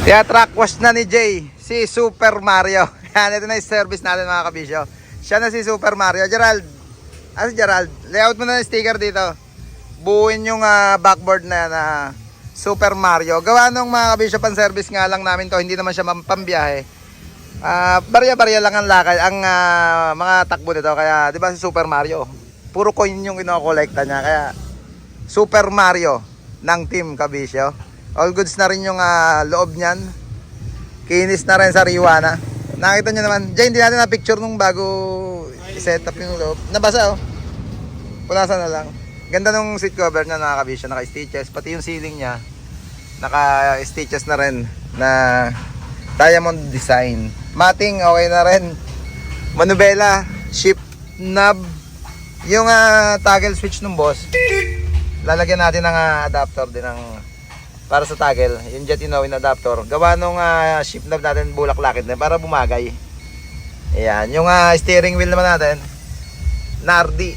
Kaya track wash na ni Jay, si Super Mario. Yan, ito na yung service natin mga kabisyo. Siya na si Super Mario. Gerald, si Gerald, layout mo na yung sticker dito. Buuin yung backboard na yan, Super Mario. Gawa nung mga kabisyo, pan service nga lang namin to. Hindi naman siya pambiyahe. Barya-barya lang ang lakay, ang mga takbo nito. Kaya, di ba si Super Mario? Puro coin yung kinokolekta niya. Kaya, Super Mario ng team kabisyo. All goods na rin yung loob niyan. Kinis na rin sa Riwana. Nakita nyo naman. Jay, hindi natin na picture nung bago i-set up yung loob. Nabasa oh. Punasan na lang. Ganda nung seat cover niya, naka-kabisyo, naka-stitches. Pati yung ceiling niya, naka-stitches na rin na diamond design. Mating, okay na rin. Manubela, shift knob. Yung toggle switch ng boss, lalagyan natin ng adapter din ng para sa toggle, yung jet in adapter. Gawa nung shift knob natin bulak-lakit na para bumagay. Ayan, yung steering wheel naman natin, Nardi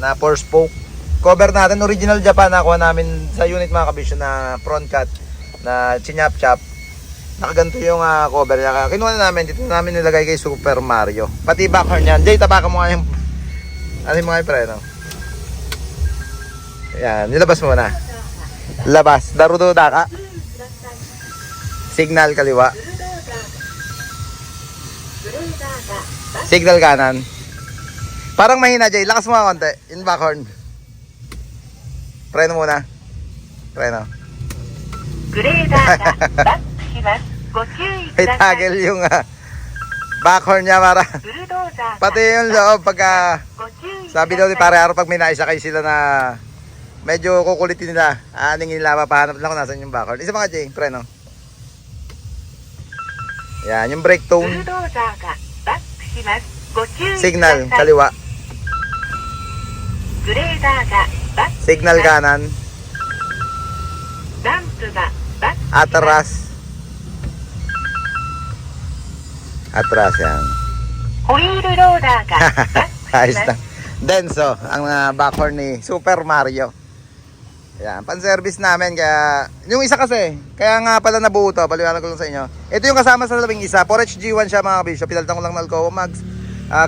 na 4-spoke. Cover natin, original Japan, nakuha namin sa unit mga kabisyo na front cut na chinyap-chap. Nakaganto yung cover niya. Kinuha na namin, dito namin nilagay kay Super Mario. Pati back horn yan. Jay, tapakan mo nga yung mo nga yung preno. Ayan, nilabas mo na. Labas, darudo daka. Signal kaliwa. Signal kanan. Parang mahina, Jay. Lakas mo nga konti. In back horn. Preno muna. Preno. May toggle yung back horn niya para. Pati yung loob pagka sabi daw ni pare araw pag may naisakay sila na medyo kukulitin nila. Aningin nila, mapahanap lang kung nasan yung back horn. Isa mga Jay, preno. Yan, yung brake tone. Signal, kaliwa. Signal kanan. Atras. Atras yan. Ayos na. Denso, ang back horn ni Super Mario. Yan, pan-service namin. Kaya, yung isa kasi, kaya nga pala nabuo to, paliwanag ko lang sa inyo. Ito yung kasama sa labing isa, 4H G1 siya mga kabisyo. Pinalitan ko lang ng Alcoa Max.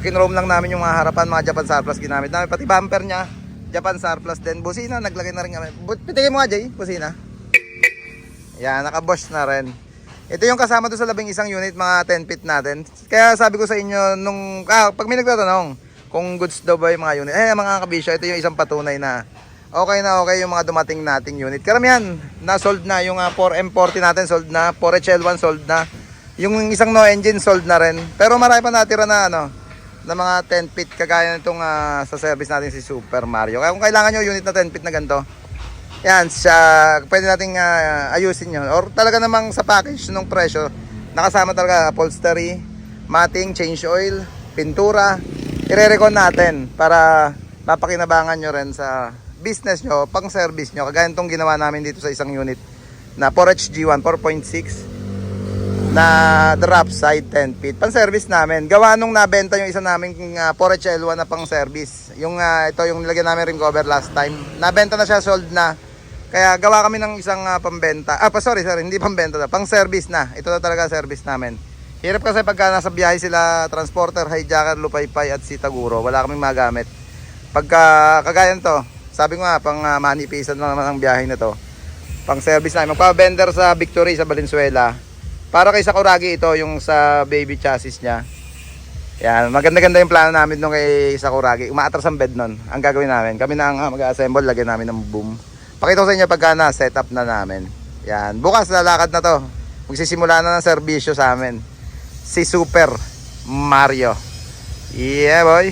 Kinroam lang namin yung mga harapan, mga Japan Surplus ginamit namin. Pati bumper niya, Japan Surplus din. Busina, naglagay na rin kami. Pitigay mo nga Jay, busina. Yan, naka-Bosch na rin. Ito yung kasama doon sa labing isang unit, mga 10 feet natin. Kaya sabi ko sa inyo, nung, pag may nagtatanong, kung goods daw ba yung mga unit. Mga kabisyo, ito yung isang patunay na okay yung mga dumating nating unit. Karamihan, na-sold na. Yung 4M40 natin, sold na. 4HL1, sold na. Yung isang no engine, sold na rin. Pero marami pa natira na, na mga 10 feet, kagaya nitong sa service natin si Super Mario. Kaya kung kailangan nyo unit na 10 feet na ganito, yan, pwede nating ayusin nyo. Or talaga namang sa package ng presyo, nakasama talaga upholstery, matting, change oil, pintura. I-recon natin para mapakinabangan nyo rin sa business nyo, pang service nyo. Kagaya itong ginawa namin dito sa isang unit na 4HG1, 4.6 na drop side 10 feet. Pang service namin. Gawa nung nabenta yung isa namin 4HL1 na pang service. Yung ito yung nilagyan namin ring cover last time. Nabenta na siya, sold na. Kaya gawa kami ng isang pambenta. Sorry, hindi pambenta na, pang service na. Ito na talaga service namin. Hirap kasi pagka nasa biyahe sila, transporter, hijacker, lupaypay at sitaguro, wala kaming magamit. Pagka kagaya nito, sabi ko nga, pang manipisan lang naman ang biyahe na to. Pang service namin. Magpa-vendor sa Victory sa Valenzuela. Para kay Sakuragi ito, yung sa baby chassis niya. Yan, maganda-ganda yung plano namin nung kay Sakuragi. Umaatras ang bed nun. Ang gagawin namin, kami na ang mag-assemble, lagyan namin ng boom. Pakita ko sa inyo pagka na-set up na namin. Yan, bukas lalakad na to. Magsisimula na ng serbisyo sa amin. Si Super Mario. Yeah boy.